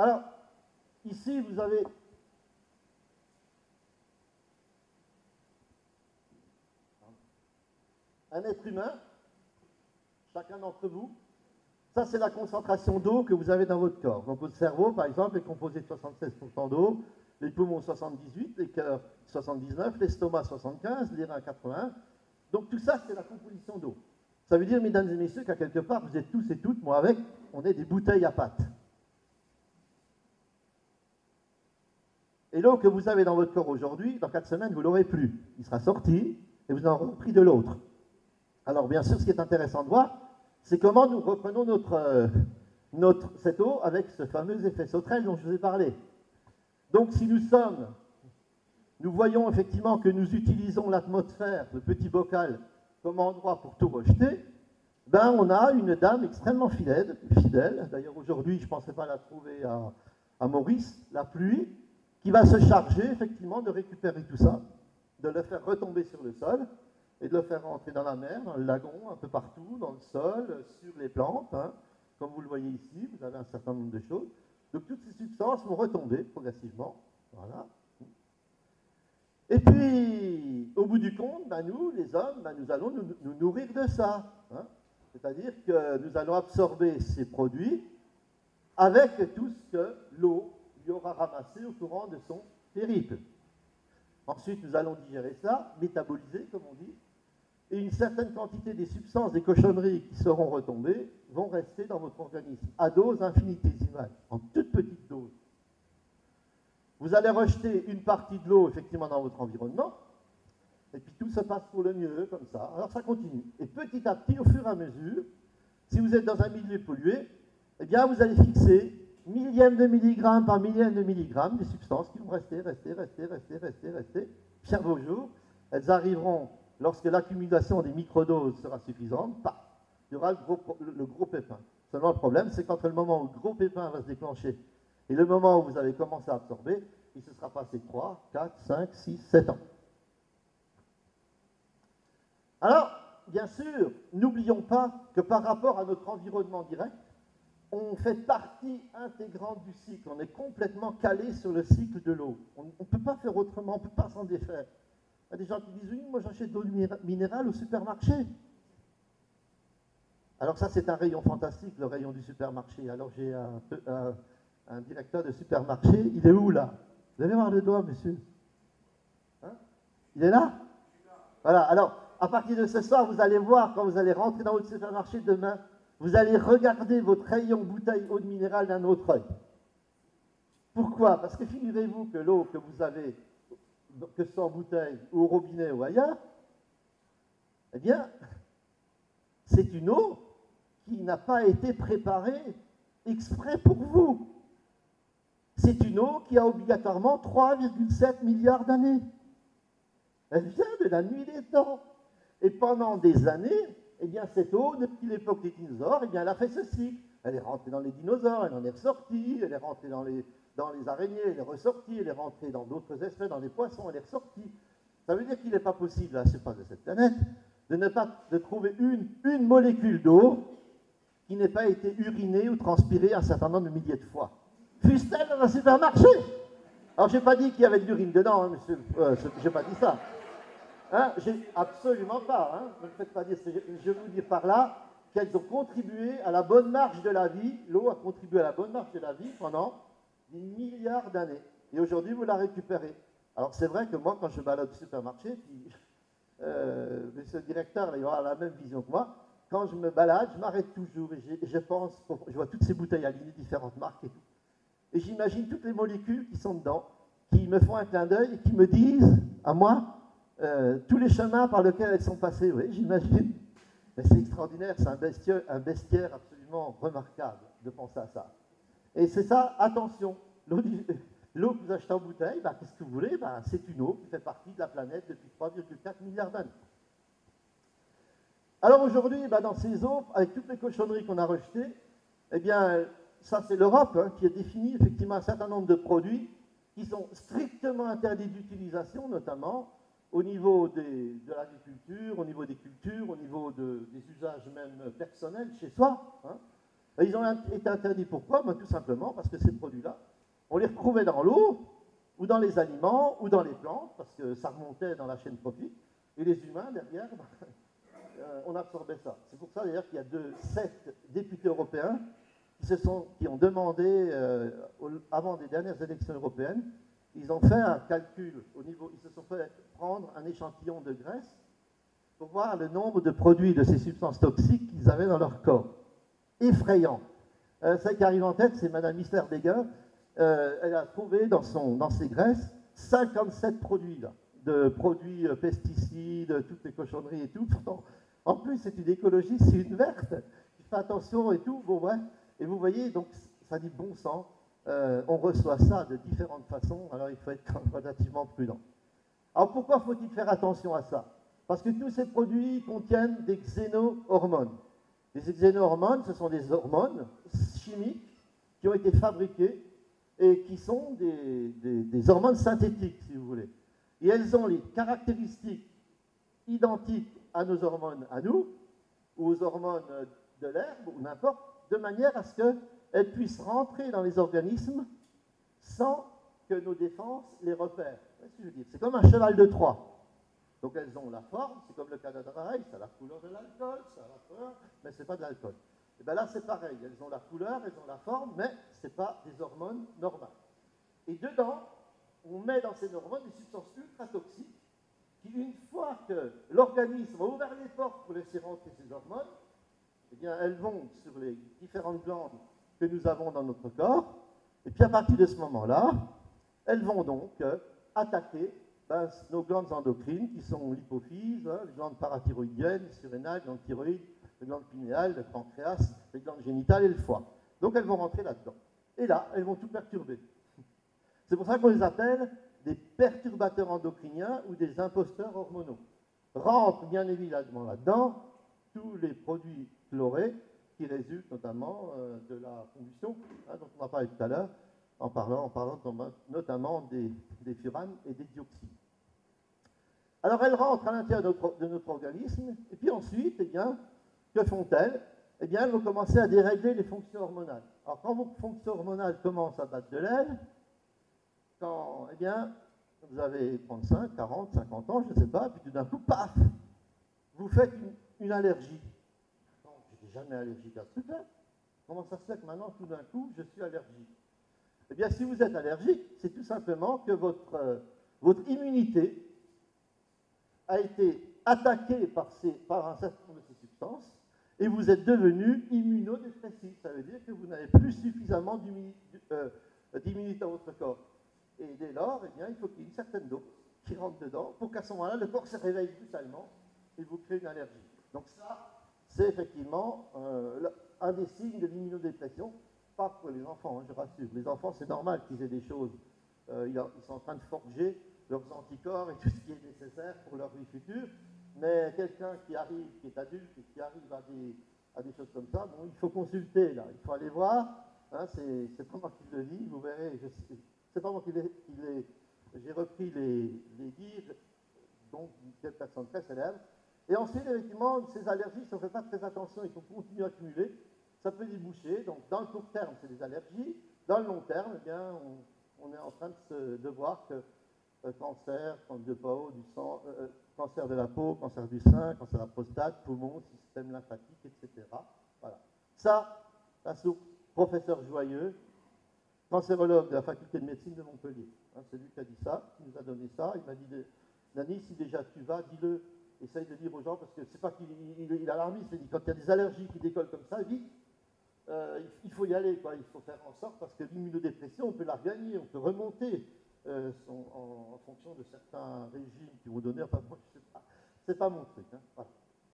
Alors, ici, vous avez un être humain, chacun d'entre vous. Ça, c'est la concentration d'eau que vous avez dans votre corps. Donc, votre cerveau, par exemple, est composé de 76% d'eau, les poumons 78, les cœurs 79, l'estomac 75, les reins 81. Donc, tout ça, c'est la composition d'eau. Ça veut dire, mesdames et messieurs, qu'à quelque part, vous êtes tous et toutes, moi avec, on est des bouteilles à pâte. Et l'eau que vous avez dans votre corps aujourd'hui, dans 4 semaines, vous ne l'aurez plus. Il sera sorti et vous en aurez pris de l'autre. Alors, bien sûr, ce qui est intéressant de voir, c'est comment nous reprenons cette eau avec ce fameux effet sauterelle dont je vous ai parlé. Donc, si nous voyons effectivement que nous utilisons l'atmosphère, le petit bocal, comme endroit pour tout rejeter, ben on a une dame extrêmement fidèle. D'ailleurs, aujourd'hui, je ne pensais pas la trouver à Maurice, la pluie, qui va se charger effectivement de récupérer tout ça, de le faire retomber sur le sol et de le faire rentrer dans la mer, dans le lagon, un peu partout, dans le sol, sur les plantes. Hein. Comme vous le voyez ici, vous avez un certain nombre de choses. Donc toutes ces substances vont retomber progressivement. Voilà. Et puis, au bout du compte, ben nous, les hommes, ben nous allons nous nourrir de ça. Hein. C'est-à-dire que nous allons absorber ces produits avec tout ce que l'eau lui aura ramassé au courant de son périple. Ensuite, nous allons digérer ça, métaboliser, comme on dit, et une certaine quantité des substances, des cochonneries qui seront retombées, vont rester dans votre organisme, à dose infinitésimale, en toute petite dose. Vous allez rejeter une partie de l'eau, effectivement, dans votre environnement, et puis tout se passe pour le mieux, comme ça. Alors ça continue. Et petit à petit, au fur et à mesure, si vous êtes dans un milieu pollué, eh bien, vous allez fixer millième de milligrammes par millième de milligrammes des substances qui vont rester. Puis un beau jour, elles arriveront, lorsque l'accumulation des microdoses sera suffisante, il y aura le gros pépin. Seulement le problème, c'est qu'entre le moment où le gros pépin va se déclencher et le moment où vous avez commencé à absorber, il se sera passé 3, 4, 5, 6, 7 ans. Alors, bien sûr, n'oublions pas que par rapport à notre environnement direct, on fait partie intégrante du cycle. On est complètement calé sur le cycle de l'eau. On ne peut pas faire autrement, on ne peut pas s'en défaire. Il y a des gens qui disent, oui, moi j'achète de l'eau minérale au supermarché. Alors ça, c'est un rayon fantastique, le rayon du supermarché. Alors j'ai un directeur de supermarché, il est où là? Vous allez voir le doigt, monsieur? Hein? Il est là? Voilà, alors, à partir de ce soir, vous allez voir, quand vous allez rentrer dans votre supermarché demain, vous allez regarder votre rayon bouteille eau de minérale d'un autre œil. Pourquoi? Parce que figurez-vous que l'eau que vous avez, que ce soit en bouteille ou au robinet ou ailleurs, eh bien, c'est une eau qui n'a pas été préparée exprès pour vous. C'est une eau qui a obligatoirement 3,7 milliards d'années. Elle vient de la nuit des temps. Et pendant des années, eh bien, cette eau, depuis l'époque des dinosaures, eh bien, elle a fait ceci. Elle est rentrée dans les dinosaures, elle en est ressortie, elle est rentrée dans les araignées, elle est ressortie, elle est rentrée dans d'autres espèces, dans les poissons, elle est ressortie. Ça veut dire qu'il n'est pas possible, à la surface de cette planète, de trouver une molécule d'eau qui n'ait pas été urinée ou transpirée un certain nombre de milliers de fois. Fût-elle dans un supermarché? Alors, je n'ai pas dit qu'il y avait de l'urine dedans, hein, monsieur, je n'ai pas dit ça. Hein, absolument pas. Hein, ne me faites pas dire. Je veux vous dire par là qu'elles ont contribué à la bonne marche de la vie. L'eau a contribué à la bonne marche de la vie pendant des milliards d'années. Et aujourd'hui, vous la récupérez. Alors, c'est vrai que moi, quand je balade au supermarché, puis monsieur le directeur, il aura la même vision que moi. Quand je me balade, je m'arrête toujours et je pense, je vois toutes ces bouteilles alignées, différentes marques et tout. Et j'imagine toutes les molécules qui sont dedans, qui me font un clin d'œil et qui me disent, à moi, tous les chemins par lesquels elles sont passées. Oui, j'imagine. Mais c'est extraordinaire, c'est un bestiaire absolument remarquable de penser à ça. Et c'est ça, attention, l'eau que vous achetez en bouteille, bah, qu'est-ce que vous voulez? Bah, c'est une eau qui fait partie de la planète depuis 3,4 milliards d'années. Alors aujourd'hui, bah, dans ces eaux, avec toutes les cochonneries qu'on a rejetées, eh bien, ça c'est l'Europe hein, qui a défini effectivement un certain nombre de produits qui sont strictement interdits d'utilisation, notamment au niveau de l'agriculture, au niveau des cultures, au niveau des usages même personnels chez soi. Hein. Et ils ont été interdits. Pourquoi? Ben, tout simplement parce que ces produits-là, on les retrouvait dans l'eau, ou dans les aliments, ou dans les plantes, parce que ça remontait dans la chaîne trophique, et les humains, derrière, on absorbait ça. C'est pour ça, d'ailleurs, qu'il y a 7 députés européens qui ont demandé, avant les dernières élections européennes, ils ont fait un calcul au niveau, ils se sont fait prendre un échantillon de graisse pour voir le nombre de produits de ces substances toxiques qu'ils avaient dans leur corps. Effrayant. Celle qui arrive en tête, c'est Madame Mister-Beger. Elle a trouvé dans ses graisses 57 produits, là, de produits pesticides, toutes les cochonneries et tout. Pourtant, en plus, c'est une écologiste, c'est une verte qui fait attention et tout. Bon, bref. Et vous voyez, donc, ça dit bon sang. On reçoit ça de différentes façons, alors il faut être relativement prudent. Alors, pourquoi faut-il faire attention à ça? Parce que tous ces produits contiennent des xénohormones. Les xénohormones, ce sont des hormones chimiques qui ont été fabriquées et qui sont des hormones synthétiques, si vous voulez. Et elles ont les caractéristiques identiques à nos hormones à nous, ou aux hormones de l'herbe, ou n'importe, de manière à ce qu'elles puissent rentrer dans les organismes sans que nos défenses les repèrent. C'est ce que je veux dire. C'est comme un cheval de Troie. Donc elles ont la forme, c'est comme le Canada Dry, ça a la couleur de l'alcool, ça a la peur, mais ce n'est pas de l'alcool. Et bien là, c'est pareil, elles ont la couleur, elles ont la forme, mais ce n'est pas des hormones normales. Et dedans, on met dans ces hormones des substances ultra toxiques qui, une fois que l'organisme a ouvert les portes pour laisser rentrer ces hormones, eh bien, elles vont sur les différentes glandes que nous avons dans notre corps, et puis à partir de ce moment-là, elles vont donc attaquer nos glandes endocrines, qui sont l'hypophyse, les glandes parathyroïdiennes, les surrénales, les glandes thyroïdes, les glandes pinéales, le pancréas, les glandes génitales et le foie. Donc elles vont rentrer là-dedans. Et là, elles vont tout perturber. C'est pour ça qu'on les appelle des perturbateurs endocriniens ou des imposteurs hormonaux. Rentrent bien évidemment là-dedans tous les produits chlorés qui résultent notamment de la combustion, dont on a parlé tout à l'heure, en parlant notamment des furanes et des dioxines. Alors elles rentrent à l'intérieur de notre organisme, et puis ensuite, eh bien, que font-elles? Eh bien, elles vont commencer à dérégler les fonctions hormonales. Alors quand vos fonctions hormonales commencent à battre de l'aile, quand, eh bien, vous avez 35, 40, 50 ans, je ne sais pas, puis tout d'un coup, paf, vous faites une allergie. Non, je n'étais jamais allergique à ce truc-là. Comment ça se fait que maintenant, tout d'un coup, je suis allergique? Eh bien, si vous êtes allergique, c'est tout simplement que votre immunité a été attaquée par un certain nombre de ces substances et vous êtes devenu immunodépressif. Ça veut dire que vous n'avez plus suffisamment d'immunité dans votre corps. Et dès lors, eh bien, il faut qu'il y ait une certaine dose qui rentre dedans pour qu'à ce moment-là, le corps se réveille brutalement et vous crée une allergie. Donc ça, c'est effectivement un des signes de l'immunodépression. Pas pour les enfants, hein, je rassure. Les enfants, c'est normal qu'ils aient des choses. Ils sont en train de forger leurs anticorps et tout ce qui est nécessaire pour leur vie future. Mais quelqu'un qui arrive, qui est adulte et qui arrive à des choses comme ça, bon, il faut consulter, là. Il faut aller voir. Hein, c'est pas moi qui le dis, vous verrez. C'est pas moi qui l'ai. J'ai repris les dires, donc d'une personne très célèbre. Et ensuite, effectivement, ces allergies, si on ne fait pas très attention, il faut continuer à accumuler. Ça peut déboucher. Donc, dans le court terme, c'est des allergies. Dans le long terme, eh bien, on est en train de voir que cancer, cancer de peau, du sang, cancer de la peau, cancer du sein, cancer de la prostate, poumon, système lymphatique, etc. Voilà. Ça, la source, professeur Joyeux, cancérologue de la faculté de médecine de Montpellier. Hein, c'est lui qui a dit ça, qui nous a donné ça. Il m'a dit, Nani, si déjà tu vas, dis-le, essaye de dire aux gens, parce que c'est pas qu'il est alarmiste, il dit, quand il y a des allergies qui décollent comme ça, vite, il faut y aller, quoi. Il faut faire en sorte, parce que l'immunodépression, on peut la regagner, on peut remonter en fonction de certains régimes qui vont donner, enfin, moi, je sais pas, c'est pas mon truc. Hein, voilà.